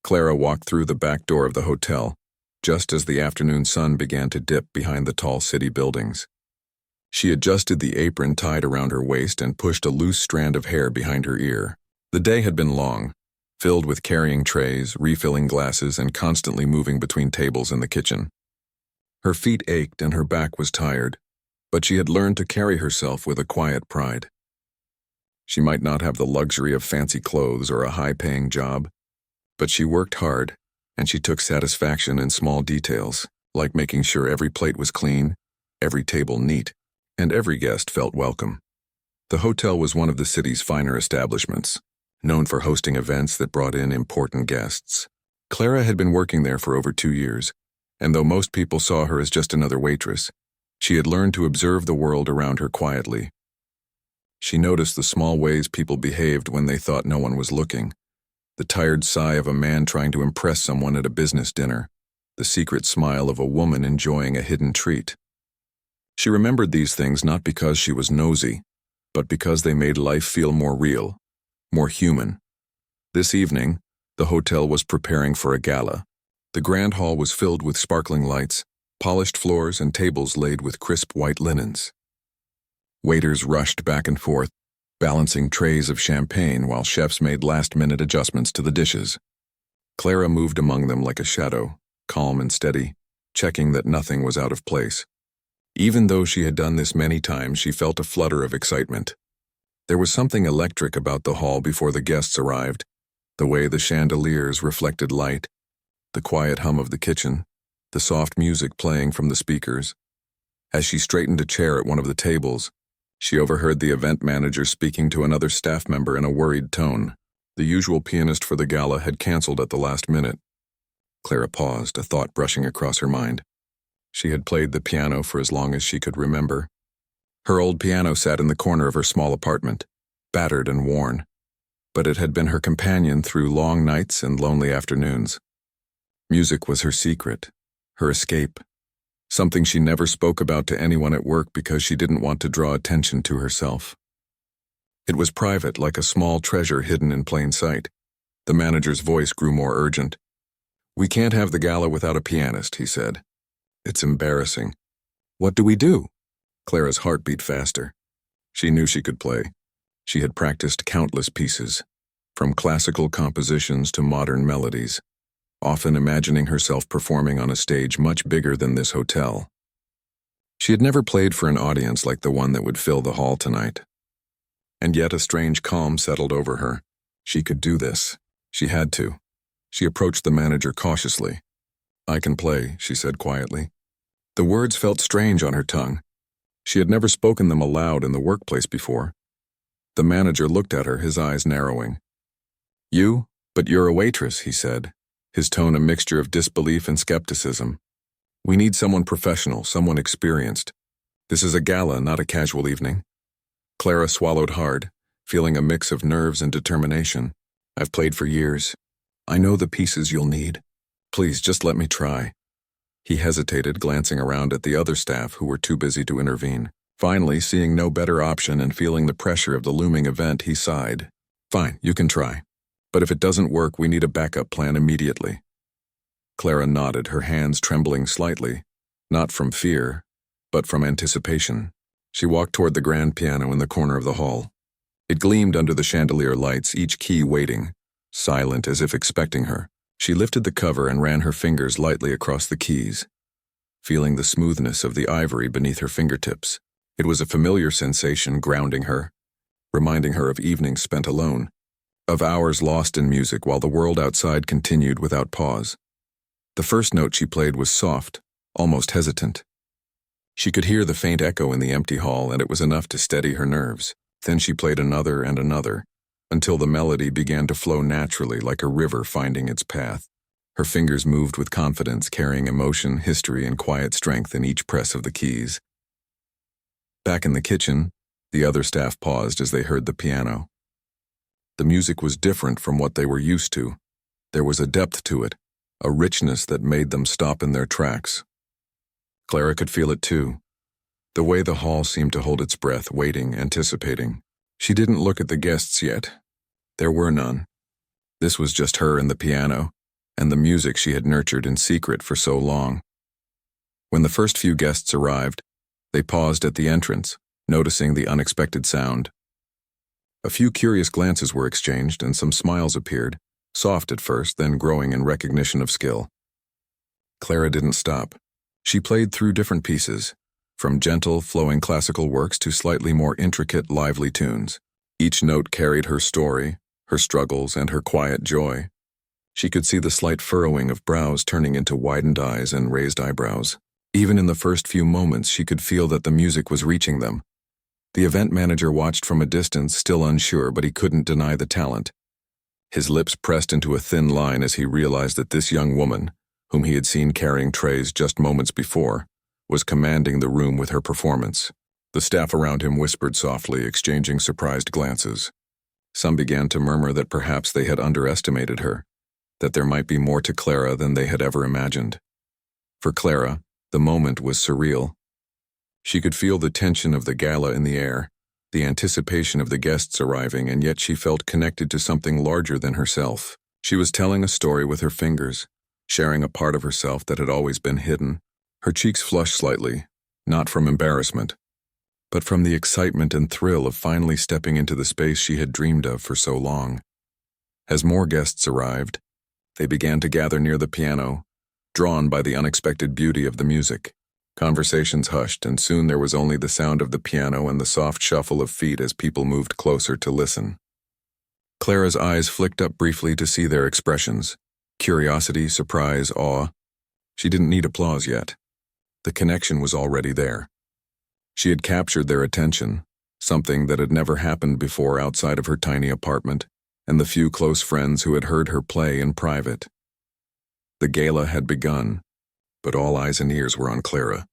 Clara walked through the back door of the hotel, just as the afternoon sun began to dip behind the tall city buildings. She adjusted the apron tied around her waist and pushed a loose strand of hair behind her ear. The day had been long, filled with carrying trays, refilling glasses, and constantly moving between tables in the kitchen. Her feet ached and her back was tired, but she had learned to carry herself with a quiet pride. She might not have the luxury of fancy clothes or a high-paying job, but she worked hard, and she took satisfaction in small details, like making sure every plate was clean, every table neat, and every guest felt welcome. The hotel was one of the city's finer establishments, known for hosting events that brought in important guests. Clara had been working there for over 2 years, and though most people saw her as just another waitress, she had learned to observe the world around her quietly. She noticed the small ways people behaved when they thought no one was looking, the tired sigh of a man trying to impress someone at a business dinner, the secret smile of a woman enjoying a hidden treat. She remembered these things not because she was nosy, but because they made life feel more real, more human. This evening, the hotel was preparing for a gala. The grand hall was filled with sparkling lights, polished floors, and tables laid with crisp white linens. Waiters rushed back and forth, balancing trays of champagne while chefs made last-minute adjustments to the dishes. Clara moved among them like a shadow, calm and steady, checking that nothing was out of place. Even though she had done this many times, she felt a flutter of excitement. There was something electric about the hall before the guests arrived, the way the chandeliers reflected light, the quiet hum of the kitchen, the soft music playing from the speakers. As she straightened a chair at one of the tables, she overheard the event manager speaking to another staff member in a worried tone. The usual pianist for the gala had canceled at the last minute. Clara paused, a thought brushing across her mind. She had played the piano for as long as she could remember. Her old piano sat in the corner of her small apartment, battered and worn, but it had been her companion through long nights and lonely afternoons. Music was her secret, her escape, something she never spoke about to anyone at work because she didn't want to draw attention to herself. It was private, like a small treasure hidden in plain sight. The manager's voice grew more urgent. "We can't have the gala without a pianist," he said. "It's embarrassing." "What do we do?" Clara's heart beat faster. She knew she could play. She had practiced countless pieces, from classical compositions to modern melodies, often imagining herself performing on a stage much bigger than this hotel. She had never played for an audience like the one that would fill the hall tonight. And yet a strange calm settled over her. She could do this. She had to. She approached the manager cautiously. "I can play," she said quietly. The words felt strange on her tongue. She had never spoken them aloud in the workplace before. The manager looked at her, his eyes narrowing. "You? But you're a waitress," he said, his tone a mixture of disbelief and skepticism. "We need someone professional, someone experienced. This is a gala, not a casual evening." Clara swallowed hard, feeling a mix of nerves and determination. "I've played for years. I know the pieces you'll need. Please, just let me try." He hesitated, glancing around at the other staff who were too busy to intervene. Finally, seeing no better option and feeling the pressure of the looming event, he sighed. "Fine, you can try. But if it doesn't work, we need a backup plan immediately." Clara nodded, her hands trembling slightly, not from fear, but from anticipation. She walked toward the grand piano in the corner of the hall. It gleamed under the chandelier lights, each key waiting, silent as if expecting her. She lifted the cover and ran her fingers lightly across the keys, feeling the smoothness of the ivory beneath her fingertips. It was a familiar sensation grounding her, reminding her of evenings spent alone, of hours lost in music while the world outside continued without pause. The first note she played was soft, almost hesitant. She could hear the faint echo in the empty hall, and it was enough to steady her nerves. Then she played another and another, until the melody began to flow naturally like a river finding its path. Her fingers moved with confidence, carrying emotion, history, and quiet strength in each press of the keys. Back in the kitchen, the other staff paused as they heard the piano. The music was different from what they were used to. There was a depth to it, a richness that made them stop in their tracks. Clara could feel it too, the way the hall seemed to hold its breath, waiting, anticipating. She didn't look at the guests yet. There were none. This was just her and the piano, and the music she had nurtured in secret for so long. When the first few guests arrived, they paused at the entrance, noticing the unexpected sound. A few curious glances were exchanged and some smiles appeared, soft at first, then growing in recognition of skill. Clara didn't stop. She played through different pieces, from gentle, flowing classical works to slightly more intricate, lively tunes. Each note carried her story, her struggles, and her quiet joy. She could see the slight furrowing of brows turning into widened eyes and raised eyebrows. Even in the first few moments, she could feel that the music was reaching them. The event manager watched from a distance, still unsure, but he couldn't deny the talent. His lips pressed into a thin line as he realized that this young woman, whom he had seen carrying trays just moments before, was commanding the room with her performance. The staff around him whispered softly, exchanging surprised glances. Some began to murmur that perhaps they had underestimated her, that there might be more to Clara than they had ever imagined. For Clara, the moment was surreal. She could feel the tension of the gala in the air, the anticipation of the guests arriving, and yet she felt connected to something larger than herself. She was telling a story with her fingers, sharing a part of herself that had always been hidden. Her cheeks flushed slightly, not from embarrassment, but from the excitement and thrill of finally stepping into the space she had dreamed of for so long. As more guests arrived, they began to gather near the piano, drawn by the unexpected beauty of the music. Conversations hushed, and soon there was only the sound of the piano and the soft shuffle of feet as people moved closer to listen. Clara's eyes flicked up briefly to see their expressions: curiosity, surprise, awe. She didn't need applause yet. The connection was already there. She had captured their attention, something that had never happened before outside of her tiny apartment and the few close friends who had heard her play in private. The gala had begun, but all eyes and ears were on Clara.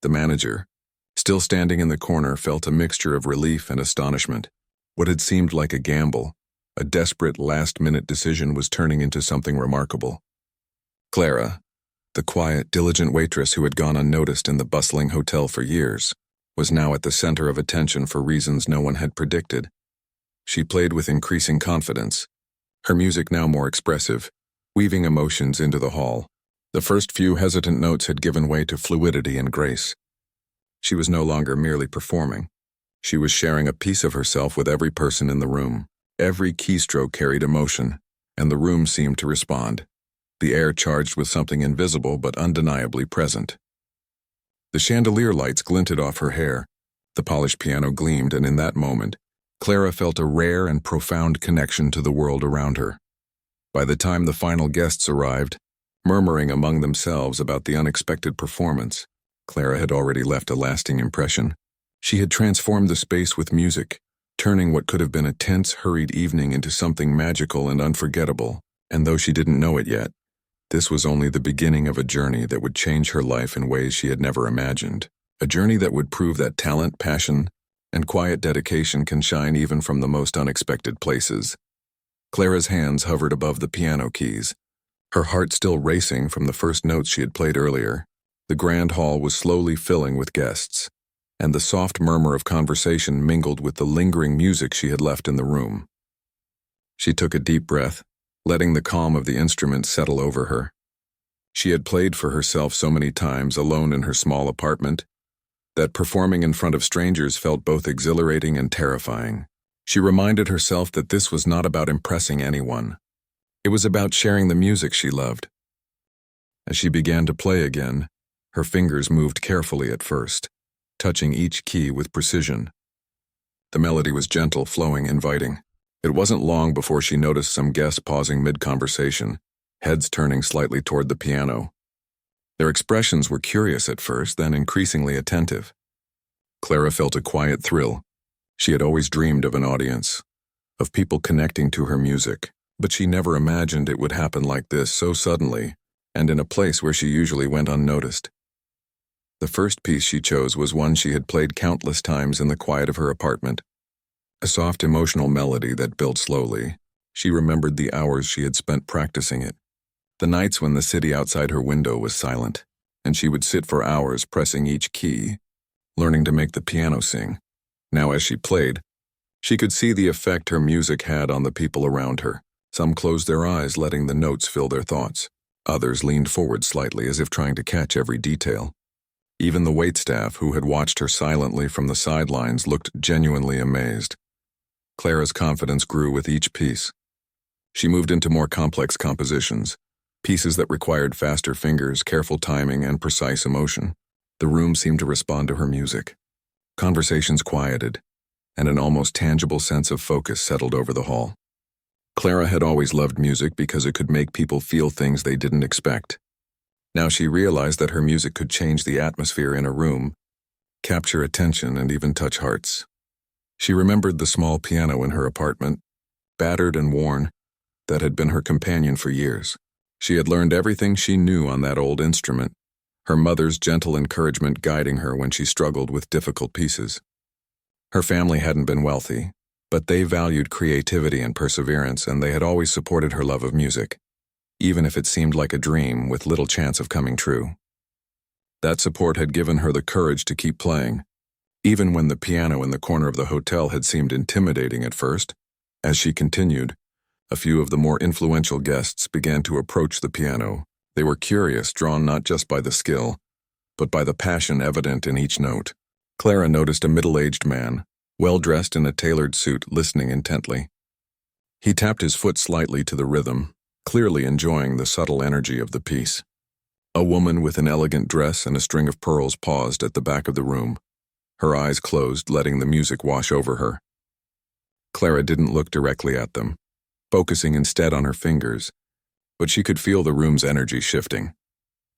The manager, still standing in the corner, felt a mixture of relief and astonishment. What had seemed like a gamble, a desperate last-minute decision, was turning into something remarkable. Clara, the quiet, diligent waitress who had gone unnoticed in the bustling hotel for years, was now at the center of attention for reasons no one had predicted. She played with increasing confidence, her music now more expressive, weaving emotions into the hall. The first few hesitant notes had given way to fluidity and grace. She was no longer merely performing. She was sharing a piece of herself with every person in the room. Every keystroke carried emotion, and the room seemed to respond, the air charged with something invisible but undeniably present. The chandelier lights glinted off her hair, the polished piano gleamed, and in that moment, Clara felt a rare and profound connection to the world around her. By the time the final guests arrived, murmuring among themselves about the unexpected performance, Clara had already left a lasting impression. She had transformed the space with music, turning what could have been a tense, hurried evening into something magical and unforgettable, and though she didn't know it yet, this was only the beginning of a journey that would change her life in ways she had never imagined. A journey that would prove that talent, passion, and quiet dedication can shine even from the most unexpected places. Clara's hands hovered above the piano keys, her heart still racing from the first notes she had played earlier. The grand hall was slowly filling with guests, and the soft murmur of conversation mingled with the lingering music she had left in the room. She took a deep breath, letting the calm of the instrument settle over her. She had played for herself so many times alone in her small apartment that performing in front of strangers felt both exhilarating and terrifying. She reminded herself that this was not about impressing anyone. It was about sharing the music she loved. As she began to play again, her fingers moved carefully at first, touching each key with precision. The melody was gentle, flowing, inviting. It wasn't long before she noticed some guests pausing mid-conversation, heads turning slightly toward the piano. Their expressions were curious at first, then increasingly attentive. Clara felt a quiet thrill. She had always dreamed of an audience, of people connecting to her music, but she never imagined it would happen like this so suddenly, and in a place where she usually went unnoticed. The first piece she chose was one she had played countless times in the quiet of her apartment, a soft emotional melody that built slowly. She remembered the hours she had spent practicing it, the nights when the city outside her window was silent, and she would sit for hours pressing each key, learning to make the piano sing. Now as she played, she could see the effect her music had on the people around her. Some closed their eyes, letting the notes fill their thoughts. Others leaned forward slightly as if trying to catch every detail. Even the waitstaff, who had watched her silently from the sidelines, looked genuinely amazed. Clara's confidence grew with each piece. She moved into more complex compositions, pieces that required faster fingers, careful timing, and precise emotion. The room seemed to respond to her music. Conversations quieted, and an almost tangible sense of focus settled over the hall. Clara had always loved music because it could make people feel things they didn't expect. Now she realized that her music could change the atmosphere in a room, capture attention, and even touch hearts. She remembered the small piano in her apartment, battered and worn, that had been her companion for years. She had learned everything she knew on that old instrument, her mother's gentle encouragement guiding her when she struggled with difficult pieces. Her family hadn't been wealthy, but they valued creativity and perseverance, and they had always supported her love of music, even if it seemed like a dream with little chance of coming true. That support had given her the courage to keep playing, even when the piano in the corner of the hotel had seemed intimidating at first. As she continued, a few of the more influential guests began to approach the piano. They were curious, drawn not just by the skill, but by the passion evident in each note. Clara noticed a middle-aged man, well-dressed in a tailored suit, listening intently. He tapped his foot slightly to the rhythm, clearly enjoying the subtle energy of the piece. A woman with an elegant dress and a string of pearls paused at the back of the room, her eyes closed, letting the music wash over her. Clara didn't look directly at them, focusing instead on her fingers, but she could feel the room's energy shifting.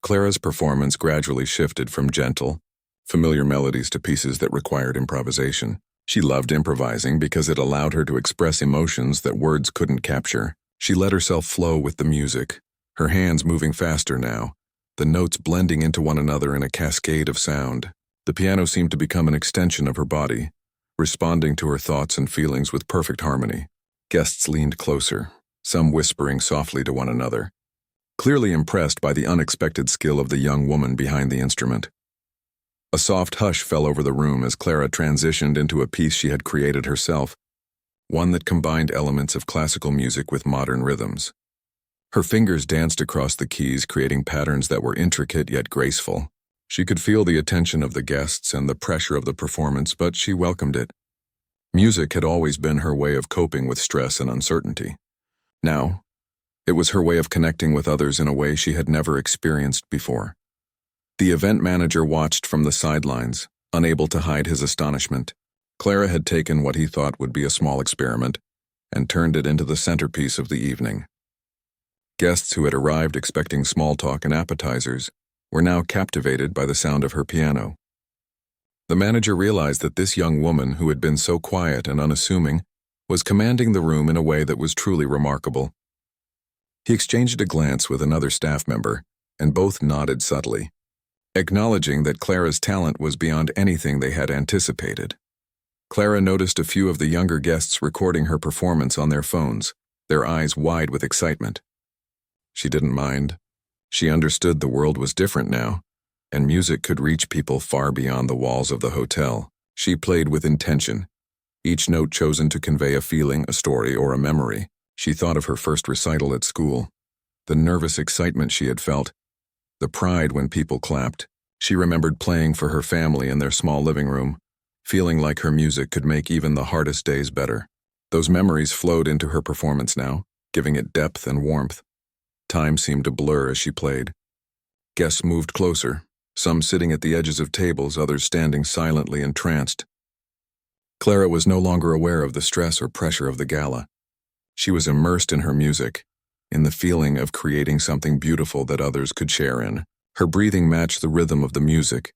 Clara's performance gradually shifted from gentle, familiar melodies to pieces that required improvisation. She loved improvising because it allowed her to express emotions that words couldn't capture. She let herself flow with the music, her hands moving faster now, the notes blending into one another in a cascade of sound. The piano seemed to become an extension of her body, responding to her thoughts and feelings with perfect harmony. Guests leaned closer, some whispering softly to one another, clearly impressed by the unexpected skill of the young woman behind the instrument. A soft hush fell over the room as Clara transitioned into a piece she had created herself, one that combined elements of classical music with modern rhythms. Her fingers danced across the keys, creating patterns that were intricate yet graceful. She could feel the attention of the guests and the pressure of the performance, but she welcomed it. Music had always been her way of coping with stress and uncertainty. Now, it was her way of connecting with others in a way she had never experienced before. The event manager watched from the sidelines, unable to hide his astonishment. Clara had taken what he thought would be a small experiment and turned it into the centerpiece of the evening. Guests who had arrived expecting small talk and appetizers were now captivated by the sound of her piano. The manager realized that this young woman, who had been so quiet and unassuming, was commanding the room in a way that was truly remarkable. He exchanged a glance with another staff member, and both nodded subtly, acknowledging that Clara's talent was beyond anything they had anticipated. Clara noticed a few of the younger guests recording her performance on their phones, their eyes wide with excitement. She didn't mind. She understood the world was different now, and music could reach people far beyond the walls of the hotel. She played with intention, each note chosen to convey a feeling, a story, or a memory. She thought of her first recital at school, the nervous excitement she had felt, the pride when people clapped. She remembered playing for her family in their small living room, feeling like her music could make even the hardest days better. Those memories flowed into her performance now, giving it depth and warmth. Time seemed to blur as she played. Guests moved closer, some sitting at the edges of tables, others standing silently entranced. Clara was no longer aware of the stress or pressure of the gala. She was immersed in her music, in the feeling of creating something beautiful that others could share in. Her breathing matched the rhythm of the music,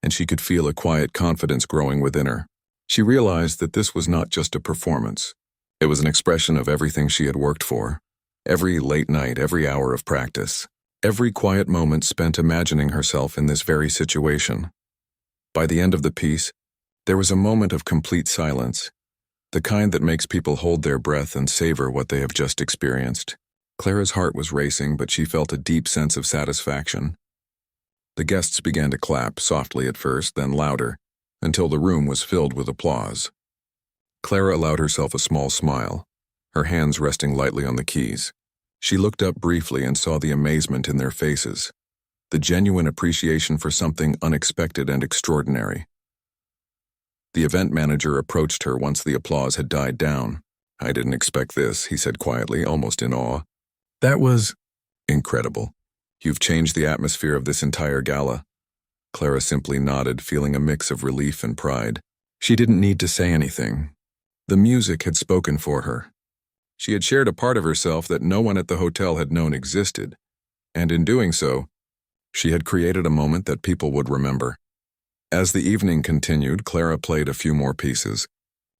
and she could feel a quiet confidence growing within her. She realized that this was not just a performance. It was an expression of everything she had worked for. Every late night, every hour of practice, every quiet moment spent imagining herself in this very situation. By the end of the piece, there was a moment of complete silence, the kind that makes people hold their breath and savor what they have just experienced. Clara's heart was racing, but she felt a deep sense of satisfaction. The guests began to clap, softly at first, then louder, until the room was filled with applause. Clara allowed herself a small smile, her hands resting lightly on the keys. She looked up briefly and saw the amazement in their faces, the genuine appreciation for something unexpected and extraordinary. The event manager approached her once the applause had died down. "I didn't expect this," he said quietly, almost in awe. "That was incredible. You've changed the atmosphere of this entire gala." Clara simply nodded, feeling a mix of relief and pride. She didn't need to say anything. The music had spoken for her. She had shared a part of herself that no one at the hotel had known existed, and in doing so, she had created a moment that people would remember. As the evening continued, Clara played a few more pieces,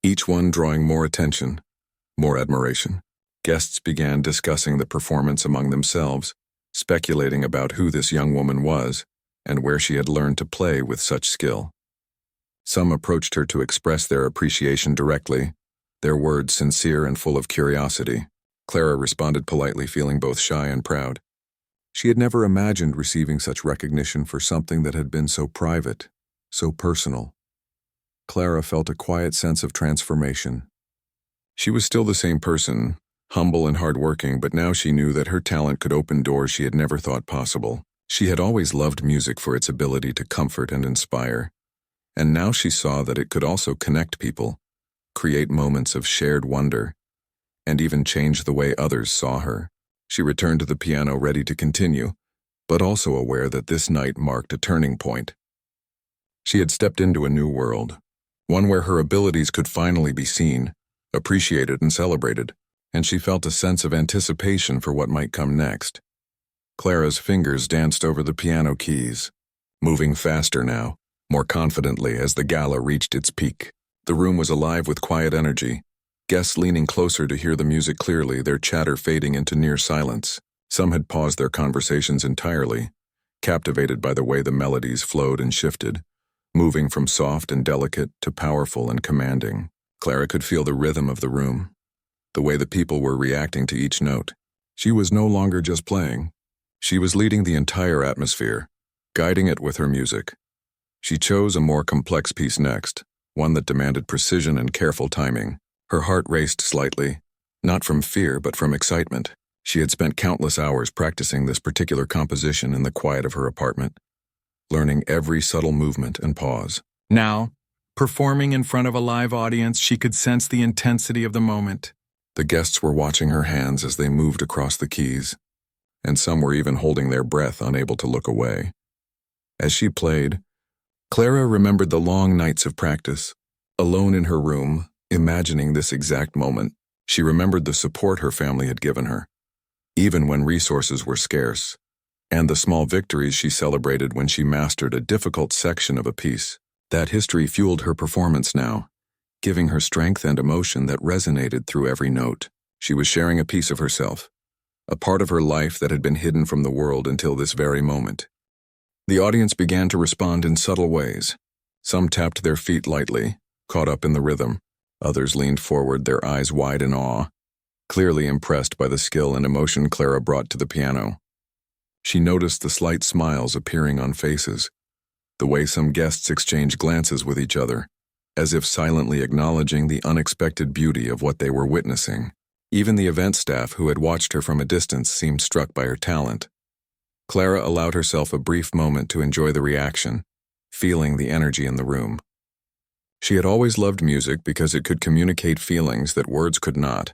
each one drawing more attention, more admiration. Guests began discussing the performance among themselves, speculating about who this young woman was and where she had learned to play with such skill. Some approached her to express their appreciation directly, their words sincere and full of curiosity. Clara responded politely, feeling both shy and proud. She had never imagined receiving such recognition for something that had been so private, so personal. Clara felt a quiet sense of transformation. She was still the same person, humble and hardworking, but now she knew that her talent could open doors she had never thought possible. She had always loved music for its ability to comfort and inspire, and now she saw that it could also connect people, create moments of shared wonder, and even change the way others saw her. She returned to the piano ready to continue, but also aware that this night marked a turning point. She had stepped into a new world, one where her abilities could finally be seen, appreciated and celebrated, and she felt a sense of anticipation for what might come next. Clara's fingers danced over the piano keys, moving faster now, more confidently as the gala reached its peak. The room was alive with quiet energy, guests leaning closer to hear the music clearly, their chatter fading into near silence. Some had paused their conversations entirely, captivated by the way the melodies flowed and shifted, moving from soft and delicate to powerful and commanding. Clara could feel the rhythm of the room, the way the people were reacting to each note. She was no longer just playing. She was leading the entire atmosphere, guiding it with her music. She chose a more complex piece next, one that demanded precision and careful timing. Her heart raced slightly, not from fear but from excitement. She had spent countless hours practicing this particular composition in the quiet of her apartment, learning every subtle movement and pause. Now, performing in front of a live audience, she could sense the intensity of the moment. The guests were watching her hands as they moved across the keys, and some were even holding their breath, unable to look away. As she played, Clara remembered the long nights of practice, alone in her room, imagining this exact moment. She remembered the support her family had given her, even when resources were scarce, and the small victories she celebrated when she mastered a difficult section of a piece. That history fueled her performance now, giving her strength and emotion that resonated through every note. She was sharing a piece of herself, a part of her life that had been hidden from the world until this very moment. The audience began to respond in subtle ways. Some tapped their feet lightly, caught up in the rhythm. Others leaned forward, their eyes wide in awe, clearly impressed by the skill and emotion Clara brought to the piano. She noticed the slight smiles appearing on faces, the way some guests exchanged glances with each other, as if silently acknowledging the unexpected beauty of what they were witnessing. Even the event staff who had watched her from a distance seemed struck by her talent. Clara allowed herself a brief moment to enjoy the reaction, feeling the energy in the room. She had always loved music because it could communicate feelings that words could not,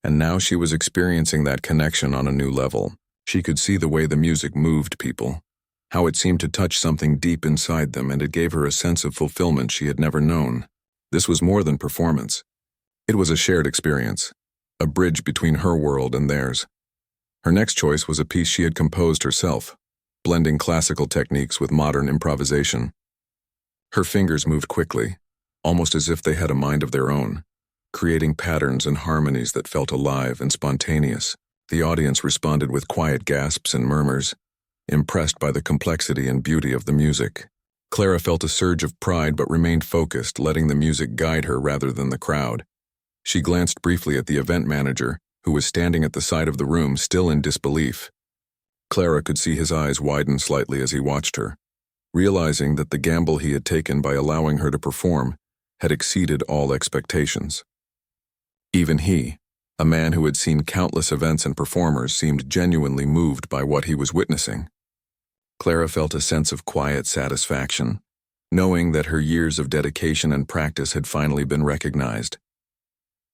and now she was experiencing that connection on a new level. She could see the way the music moved people, how it seemed to touch something deep inside them, and it gave her a sense of fulfillment she had never known. This was more than performance. It was a shared experience, a bridge between her world and theirs. Her next choice was a piece she had composed herself, blending classical techniques with modern improvisation. Her fingers moved quickly, almost as if they had a mind of their own, creating patterns and harmonies that felt alive and spontaneous. The audience responded with quiet gasps and murmurs, impressed by the complexity and beauty of the music. Clara felt a surge of pride but remained focused, letting the music guide her rather than the crowd. She glanced briefly at the event manager, who was standing at the side of the room, still in disbelief. Clara could see his eyes widen slightly as he watched her, realizing that the gamble he had taken by allowing her to perform had exceeded all expectations. Even he, A man who had seen countless events and performers seemed genuinely moved by what he was witnessing. Clara felt a sense of quiet satisfaction, knowing that her years of dedication and practice had finally been recognized.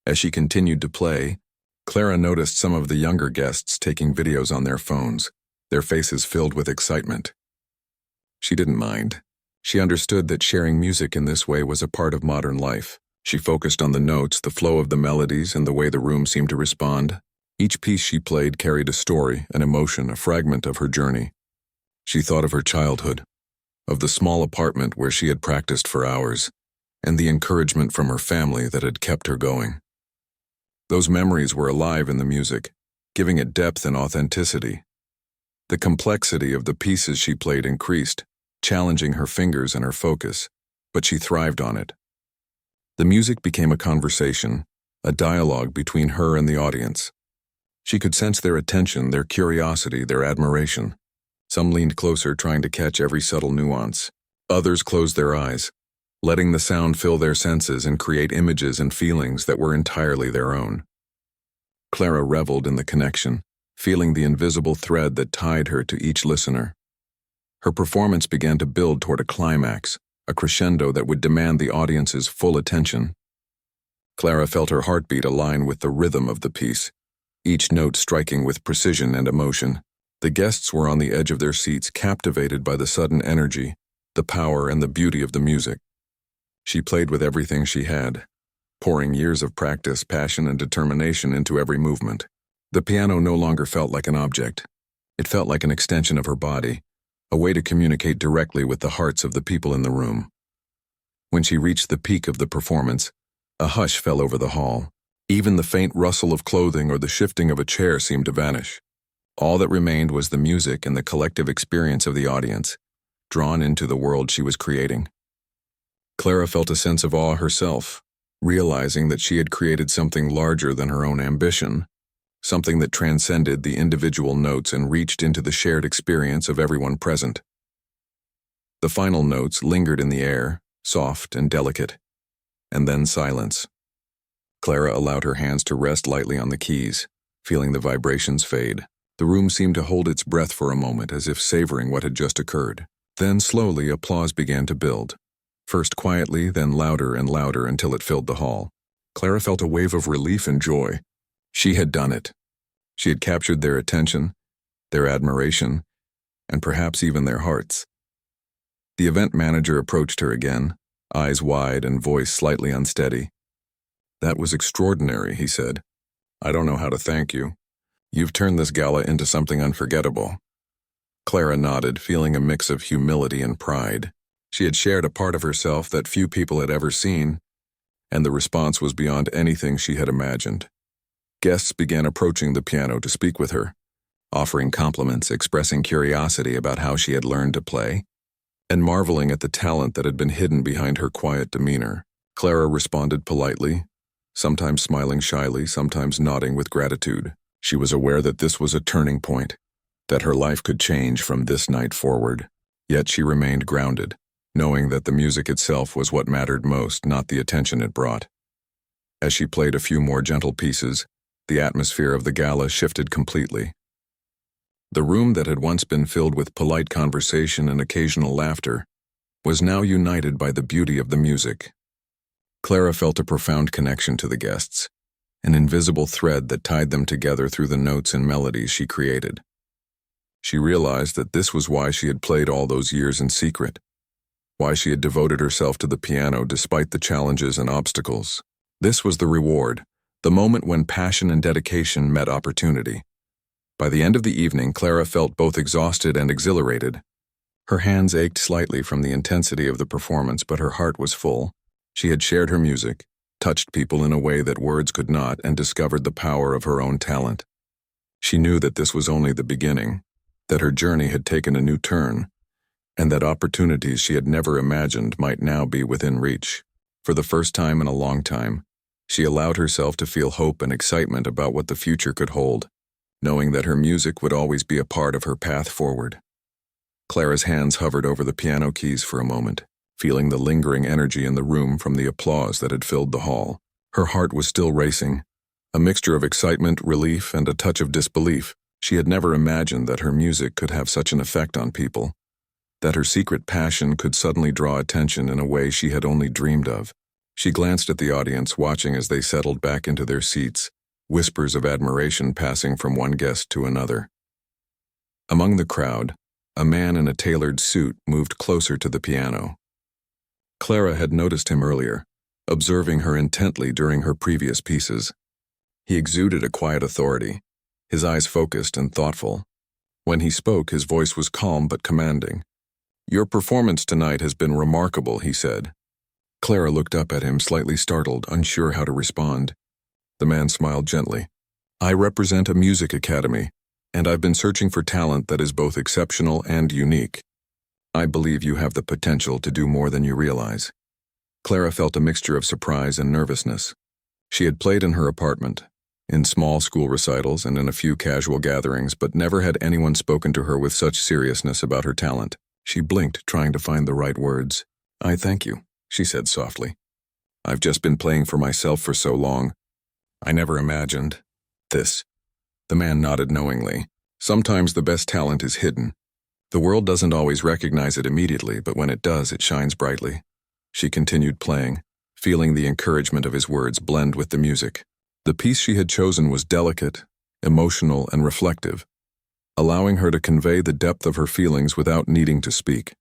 As she continued to play, Clara noticed some of the younger guests taking videos on their phones, their faces filled with excitement. She didn't mind. She understood that sharing music in this way was a part of modern life. She focused on the notes, the flow of the melodies, and the way the room seemed to respond. Each piece she played carried a story, an emotion, a fragment of her journey. She thought of her childhood, of the small apartment where she had practiced for hours, and the encouragement from her family that had kept her going. Those memories were alive in the music, giving it depth and authenticity. The complexity of the pieces she played increased, challenging her fingers and her focus, but she thrived on it. The music became a conversation, a dialogue between her and the audience. She could sense their attention, their curiosity, their admiration. Some leaned closer, trying to catch every subtle nuance. Others closed their eyes, letting the sound fill their senses and create images and feelings that were entirely their own. Clara reveled in the connection, feeling the invisible thread that tied her to each listener. Her performance began to build toward a climax, a crescendo that would demand the audience's full attention. Clara felt her heartbeat align with the rhythm of the piece, each note striking with precision and emotion. The guests were on the edge of their seats, captivated by the sudden energy, the power, and the beauty of the music. She played with everything she had, pouring years of practice, passion, and determination into every movement. The piano no longer felt like an object. It felt like an extension of her body, a way to communicate directly with the hearts of the people in the room. When she reached the peak of the performance, a hush fell over the hall. Even the faint rustle of clothing or the shifting of a chair seemed to vanish. All that remained was the music and the collective experience of the audience, drawn into the world she was creating. Clara felt a sense of awe herself, realizing that she had created something larger than her own ambition, something that transcended the individual notes and reached into the shared experience of everyone present. The final notes lingered in the air, soft and delicate, and then silence. Clara allowed her hands to rest lightly on the keys, feeling the vibrations fade. The room seemed to hold its breath for a moment, as if savoring what had just occurred. Then slowly applause began to build, first quietly, then louder and louder until it filled the hall. Clara felt a wave of relief and joy. She had done it. She had captured their attention, their admiration, and perhaps even their hearts. The event manager approached her again, eyes wide and voice slightly unsteady. "That was extraordinary," he said. "I don't know how to thank you. You've turned this gala into something unforgettable." Clara nodded, feeling a mix of humility and pride. She had shared a part of herself that few people had ever seen, and the response was beyond anything she had imagined. Guests began approaching the piano to speak with her, offering compliments, expressing curiosity about how she had learned to play, and marveling at the talent that had been hidden behind her quiet demeanor. Clara responded politely, sometimes smiling shyly, sometimes nodding with gratitude. She was aware that this was a turning point, that her life could change from this night forward. Yet she remained grounded, knowing that the music itself was what mattered most, not the attention it brought. As she played a few more gentle pieces, the atmosphere of the gala shifted completely. The room that had once been filled with polite conversation and occasional laughter was now united by the beauty of the music. Clara felt a profound connection to the guests, an invisible thread that tied them together through the notes and melodies she created. She realized that this was why she had played all those years in secret, why she had devoted herself to the piano despite the challenges and obstacles. This was the reward, the moment when passion and dedication met opportunity. By the end of the evening, Clara felt both exhausted and exhilarated. Her hands ached slightly from the intensity of the performance, but her heart was full. She had shared her music, touched people in a way that words could not, and discovered the power of her own talent. She knew that this was only the beginning, that her journey had taken a new turn, and that opportunities she had never imagined might now be within reach. For the first time in a long time, she allowed herself to feel hope and excitement about what the future could hold, knowing that her music would always be a part of her path forward. Clara's hands hovered over the piano keys for a moment, feeling the lingering energy in the room from the applause that had filled the hall. Her heart was still racing, A mixture of excitement, relief, and a touch of disbelief. She had never imagined that her music could have such an effect on people, that her secret passion could suddenly draw attention in a way she had only dreamed of. She glanced at the audience, watching as they settled back into their seats, whispers of admiration passing from one guest to another. Among the crowd, a man in a tailored suit moved closer to the piano. Clara had noticed him earlier, observing her intently during her previous pieces. He exuded a quiet authority, his eyes focused and thoughtful. When he spoke, his voice was calm but commanding. "Your performance tonight has been remarkable," he said. Clara looked up at him, slightly startled, unsure how to respond. The man smiled gently. "I represent a music academy, and I've been searching for talent that is both exceptional and unique. I believe you have the potential to do more than you realize." Clara felt a mixture of surprise and nervousness. She had played in her apartment, in small school recitals and in a few casual gatherings, but never had anyone spoken to her with such seriousness about her talent. She blinked, trying to find the right words. "I thank you," she said softly. "I've just been playing for myself for so long. I never imagined this." The man nodded knowingly. "Sometimes the best talent is hidden. The world doesn't always recognize it immediately, but when it does, it shines brightly." She continued playing, feeling the encouragement of his words blend with the music. The piece she had chosen was delicate, emotional, and reflective, allowing her to convey the depth of her feelings without needing to speak.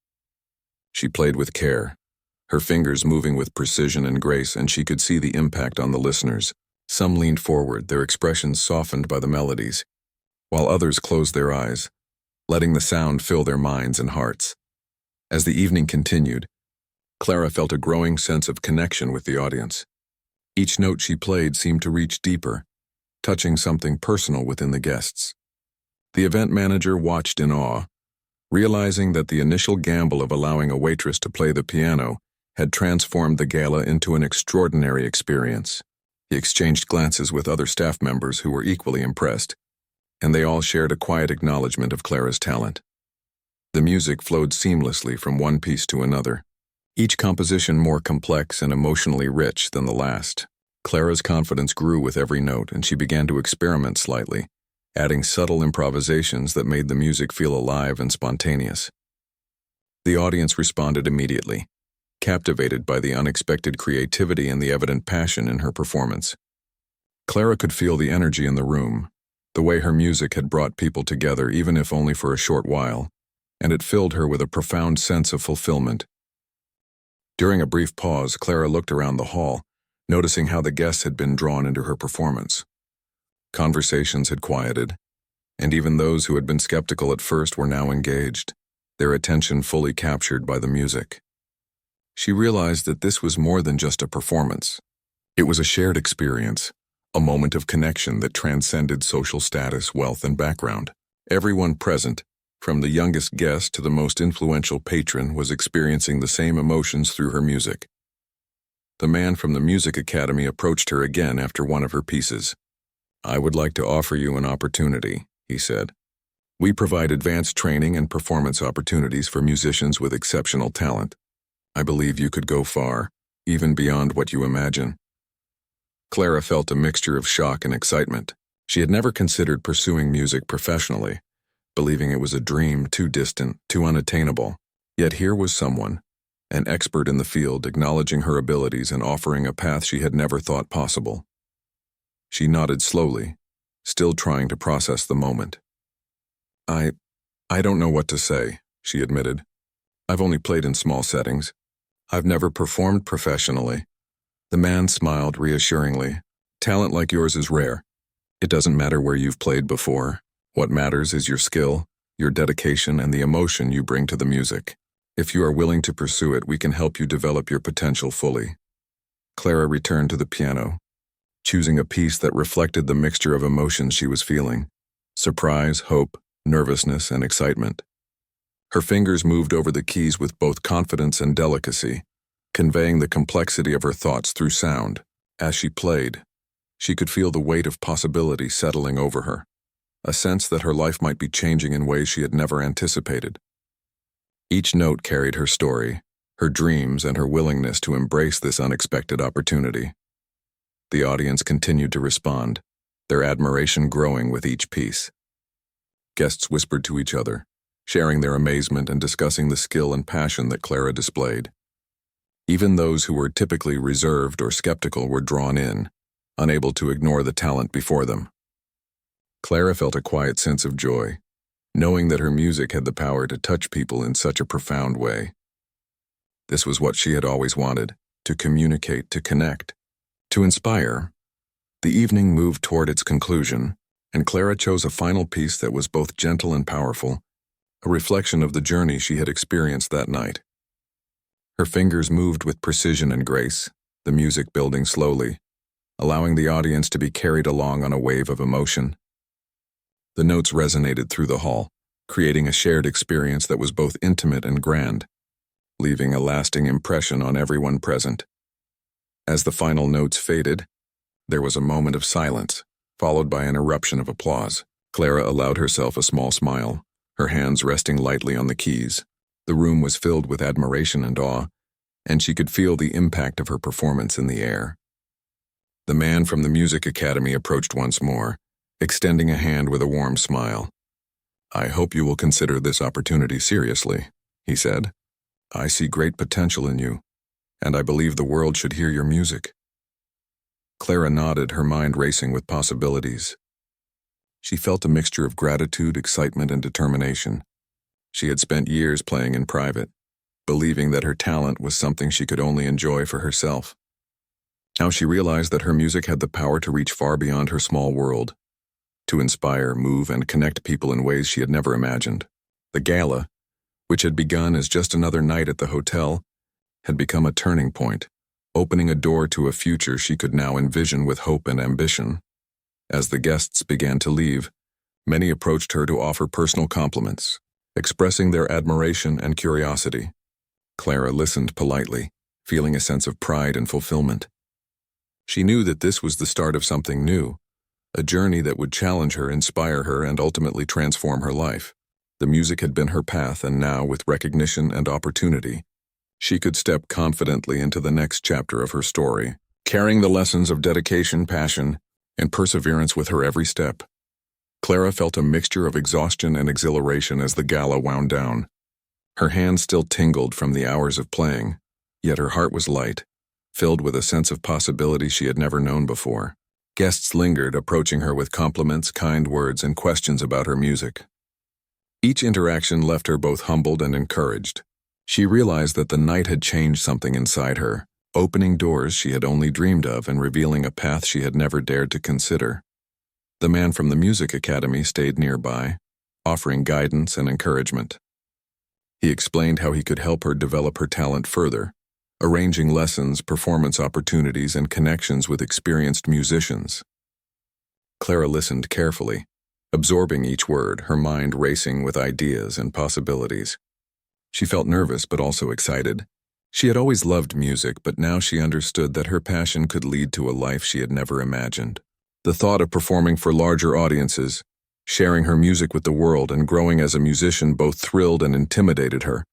She played with care, her fingers moving with precision and grace, and she could see the impact on the listeners. Some leaned forward, their expressions softened by the melodies, while others closed their eyes, letting the sound fill their minds and hearts. As the evening continued, Clara felt a growing sense of connection with the audience. Each note she played seemed to reach deeper, touching something personal within the guests. The event manager watched in awe, realizing that the initial gamble of allowing a waitress to play the piano had transformed the gala into an extraordinary experience. He exchanged glances with other staff members who were equally impressed, and they all shared a quiet acknowledgement of Clara's talent. The music flowed seamlessly from one piece to another, each composition more complex and emotionally rich than the last. Clara's confidence grew with every note, and she began to experiment slightly, adding subtle improvisations that made the music feel alive and spontaneous. The audience responded immediately, captivated by the unexpected creativity and the evident passion in her performance. Clara could feel the energy in the room, the way her music had brought people together, even if only for a short while, and it filled her with a profound sense of fulfillment. During a brief pause, Clara looked around the hall, noticing how the guests had been drawn into her performance. Conversations had quieted, and even those who had been skeptical at first were now engaged, their attention fully captured by the music. She realized that this was more than just a performance. It was a shared experience, a moment of connection that transcended social status, wealth, and background. Everyone present, from the youngest guest to the most influential patron, was experiencing the same emotions through her music. The man from the music academy approached her again after one of her pieces. "I would like to offer you an opportunity," he said. "We provide advanced training and performance opportunities for musicians with exceptional talent. I believe you could go far, even beyond what you imagine." Clara felt a mixture of shock and excitement. She had never considered pursuing music professionally, believing it was a dream too distant, too unattainable. Yet here was someone, an expert in the field, acknowledging her abilities and offering a path she had never thought possible. She nodded slowly, still trying to process the moment. I don't know what to say," she admitted. "I've only played in small settings. I've never performed professionally." The man smiled reassuringly. "Talent like yours is rare. It doesn't matter where you've played before. What matters is your skill, your dedication, and the emotion you bring to the music. If you are willing to pursue it, we can help you develop your potential fully." Clara returned to the piano, choosing a piece that reflected the mixture of emotions she was feeling: surprise, hope, nervousness, and excitement. Her fingers moved over the keys with both confidence and delicacy, conveying the complexity of her thoughts through sound. As she played, she could feel the weight of possibility settling over her, a sense that her life might be changing in ways she had never anticipated. Each note carried her story, her dreams, and her willingness to embrace this unexpected opportunity. The audience continued to respond, their admiration growing with each piece. Guests whispered to each other, sharing their amazement and discussing the skill and passion that Clara displayed. Even those who were typically reserved or skeptical were drawn in, unable to ignore the talent before them. Clara felt a quiet sense of joy, knowing that her music had the power to touch people in such a profound way. This was what she had always wanted, to communicate, to connect, to inspire. The evening moved toward its conclusion, and Clara chose a final piece that was both gentle and powerful, a reflection of the journey she had experienced that night. Her fingers moved with precision and grace, the music building slowly, allowing the audience to be carried along on a wave of emotion. The notes resonated through the hall, creating a shared experience that was both intimate and grand, leaving a lasting impression on everyone present. As the final notes faded, there was a moment of silence, followed by an eruption of applause. Clara allowed herself a small smile, her hands resting lightly on the keys. The room was filled with admiration and awe, and she could feel the impact of her performance in the air. The man from the music academy approached once more, extending a hand with a warm smile. "I hope you will consider this opportunity seriously," he said. "I see great potential in you, and I believe the world should hear your music." Clara nodded, her mind racing with possibilities. She felt a mixture of gratitude, excitement, and determination. She had spent years playing in private, believing that her talent was something she could only enjoy for herself. Now she realized that her music had the power to reach far beyond her small world, to inspire, move, and connect people in ways she had never imagined. The gala, which had begun as just another night at the hotel, had become a turning point, opening a door to a future she could now envision with hope and ambition. As the guests began to leave, many approached her to offer personal compliments, expressing their admiration and curiosity. Clara listened politely, feeling a sense of pride and fulfillment. She knew that this was the start of something new, a journey that would challenge her, inspire her, and ultimately transform her life. The music had been her path, and now, with recognition and opportunity, she could step confidently into the next chapter of her story, carrying the lessons of dedication, passion, and perseverance with her every step. Clara felt a mixture of exhaustion and exhilaration as the gala wound down. Her hands still tingled from the hours of playing, yet her heart was light, filled with a sense of possibility she had never known before. Guests lingered, approaching her with compliments, kind words, and questions about her music. Each interaction left her both humbled and encouraged. She realized that the night had changed something inside her, opening doors she had only dreamed of and revealing a path she had never dared to consider. The man from the music academy stayed nearby, offering guidance and encouragement. He explained how he could help her develop her talent further, arranging lessons, performance opportunities, and connections with experienced musicians. Clara listened carefully, absorbing each word, her mind racing with ideas and possibilities. She felt nervous but also excited. She had always loved music, but now she understood that her passion could lead to a life she had never imagined. The thought of performing for larger audiences, sharing her music with the world, and growing as a musician both thrilled and intimidated her.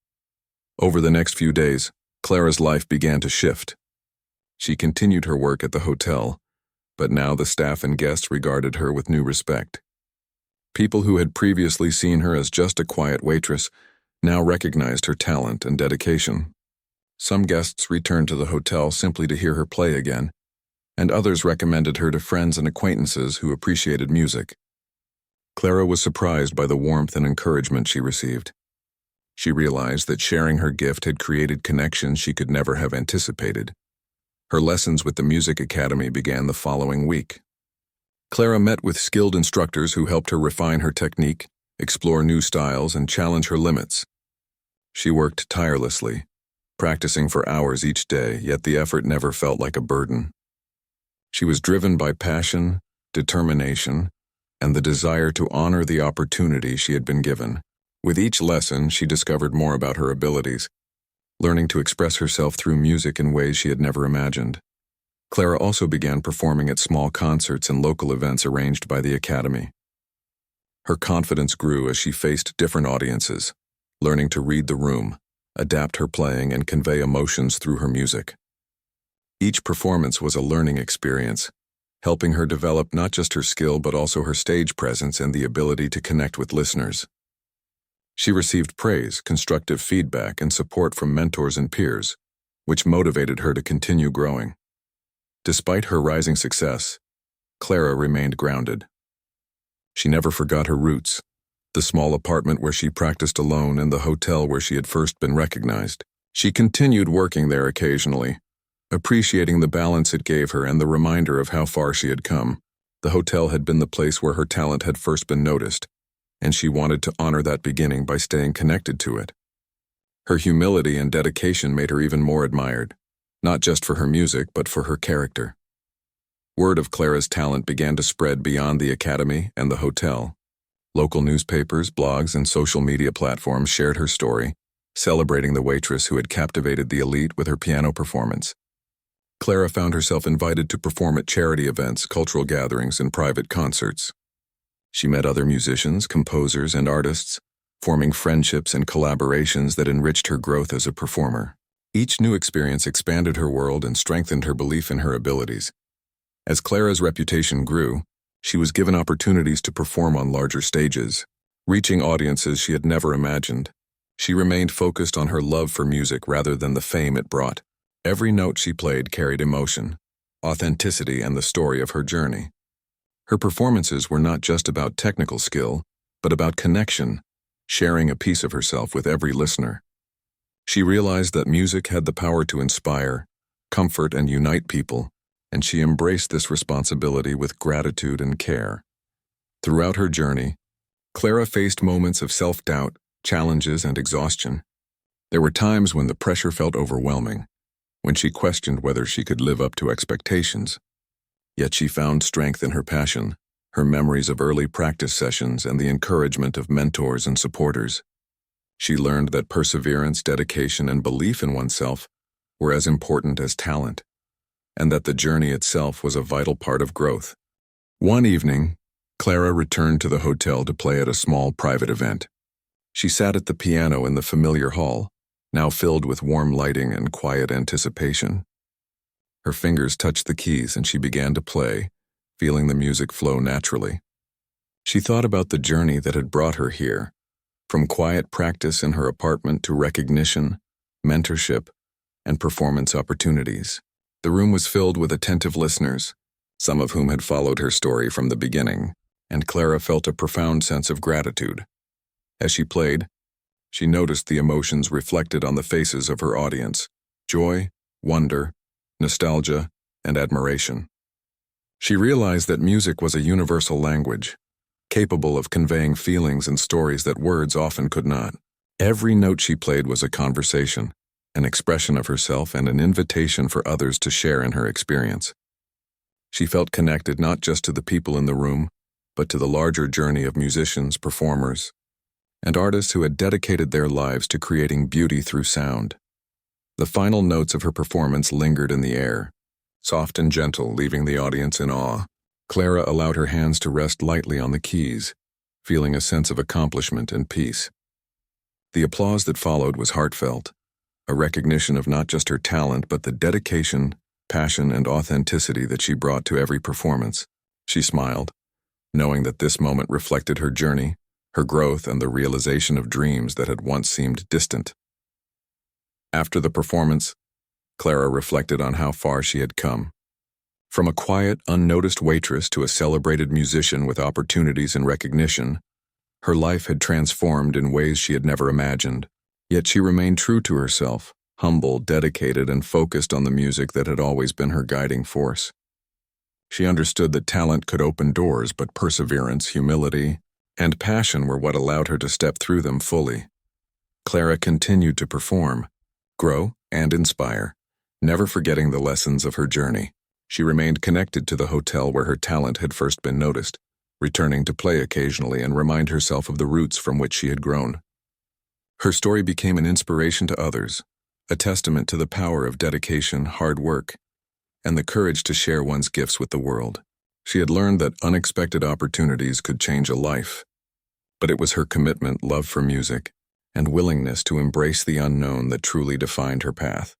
Over the next few days, Clara's life began to shift. She continued her work at the hotel, but now the staff and guests regarded her with new respect. People who had previously seen her as just a quiet waitress now recognized her talent and dedication. Some guests returned to the hotel simply to hear her play again, and others recommended her to friends and acquaintances who appreciated music. Clara was surprised by the warmth and encouragement she received. She realized that sharing her gift had created connections she could never have anticipated. Her lessons with the Music Academy began the following week. Clara met with skilled instructors who helped her refine her technique, explore new styles, and challenge her limits. She worked tirelessly, practicing for hours each day, yet the effort never felt like a burden. She was driven by passion, determination, and the desire to honor the opportunity she had been given. With each lesson, she discovered more about her abilities, learning to express herself through music in ways she had never imagined. Clara also began performing at small concerts and local events arranged by the Academy. Her confidence grew as she faced different audiences, learning to read the room, adapt her playing, and convey emotions through her music. Each performance was a learning experience, helping her develop not just her skill but also her stage presence and the ability to connect with listeners. She received praise, constructive feedback, and support from mentors and peers, which motivated her to continue growing. Despite her rising success, Clara remained grounded. She never forgot her roots, the small apartment where she practiced alone and the hotel where she had first been recognized. She continued working there occasionally, appreciating the balance it gave her and the reminder of how far she had come. The hotel had been the place where her talent had first been noticed, and she wanted to honor that beginning by staying connected to it. Her humility and dedication made her even more admired, not just for her music but for her character. Word of Clara's talent began to spread beyond the academy and the hotel. Local newspapers, blogs, and social media platforms shared her story, celebrating the waitress who had captivated the elite with her piano performance. Clara found herself invited to perform at charity events, cultural gatherings, and private concerts. She met other musicians, composers, and artists, forming friendships and collaborations that enriched her growth as a performer. Each new experience expanded her world and strengthened her belief in her abilities. As Clara's reputation grew, she was given opportunities to perform on larger stages, reaching audiences she had never imagined. She remained focused on her love for music rather than the fame it brought. Every note she played carried emotion, authenticity, and the story of her journey. Her performances were not just about technical skill, but about connection, sharing a piece of herself with every listener. She realized that music had the power to inspire, comfort, and unite people, and she embraced this responsibility with gratitude and care. Throughout her journey, Clara faced moments of self-doubt, challenges, and exhaustion. There were times when the pressure felt overwhelming, when she questioned whether she could live up to expectations. Yet she found strength in her passion, her memories of early practice sessions, and the encouragement of mentors and supporters. She learned that perseverance, dedication, and belief in oneself were as important as talent, and that the journey itself was a vital part of growth. One evening, Clara returned to the hotel to play at a small private event. She sat at the piano in the familiar hall, now filled with warm lighting and quiet anticipation. Her fingers touched the keys and she began to play, feeling the music flow naturally. She thought about the journey that had brought her here, from quiet practice in her apartment to recognition, mentorship, and performance opportunities. The room was filled with attentive listeners, some of whom had followed her story from the beginning, and Clara felt a profound sense of gratitude. As she played, she noticed the emotions reflected on the faces of her audience: joy, wonder, nostalgia, and admiration. She realized that music was a universal language, capable of conveying feelings and stories that words often could not. Every note she played was a conversation, an expression of herself, and an invitation for others to share in her experience. She felt connected not just to the people in the room, but to the larger journey of musicians, performers, and artists who had dedicated their lives to creating beauty through sound. The final notes of her performance lingered in the air, soft and gentle, leaving the audience in awe. Clara allowed her hands to rest lightly on the keys, feeling a sense of accomplishment and peace. The applause that followed was heartfelt, a recognition of not just her talent but the dedication, passion, and authenticity that she brought to every performance. She smiled, knowing that this moment reflected her journey, her growth, and the realization of dreams that had once seemed distant. After the performance, Clara reflected on how far she had come. From a quiet, unnoticed waitress to a celebrated musician with opportunities and recognition, her life had transformed in ways she had never imagined. Yet she remained true to herself, humble, dedicated, and focused on the music that had always been her guiding force. She understood that talent could open doors, but perseverance, humility, and passion were what allowed her to step through them fully. Clara continued to perform, grow, and inspire, never forgetting the lessons of her journey. She remained connected to the hotel where her talent had first been noticed, returning to play occasionally and remind herself of the roots from which she had grown. Her story became an inspiration to others, a testament to the power of dedication, hard work, and the courage to share one's gifts with the world. She had learned that unexpected opportunities could change a life, but it was her commitment, love for music, and willingness to embrace the unknown that truly defined her path.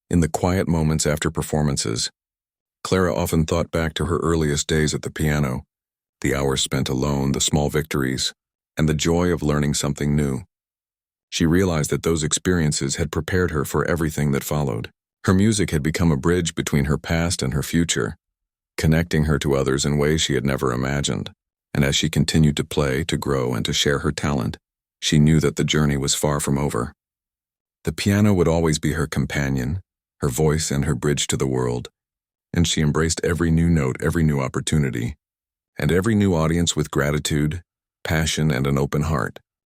In the quiet moments after performances, Clara often thought back to her earliest days at the piano, the hours spent alone, the small victories, and the joy of learning something new. She realized that those experiences had prepared her for everything that followed. Her music had become a bridge between her past and her future, connecting her to others in ways she had never imagined. And as she continued to play, to grow, and to share her talent, she knew that the journey was far from over. The piano would always be her companion, her voice and her bridge to the world, and she embraced every new note, every new opportunity, and every new audience with gratitude, passion, and an open heart.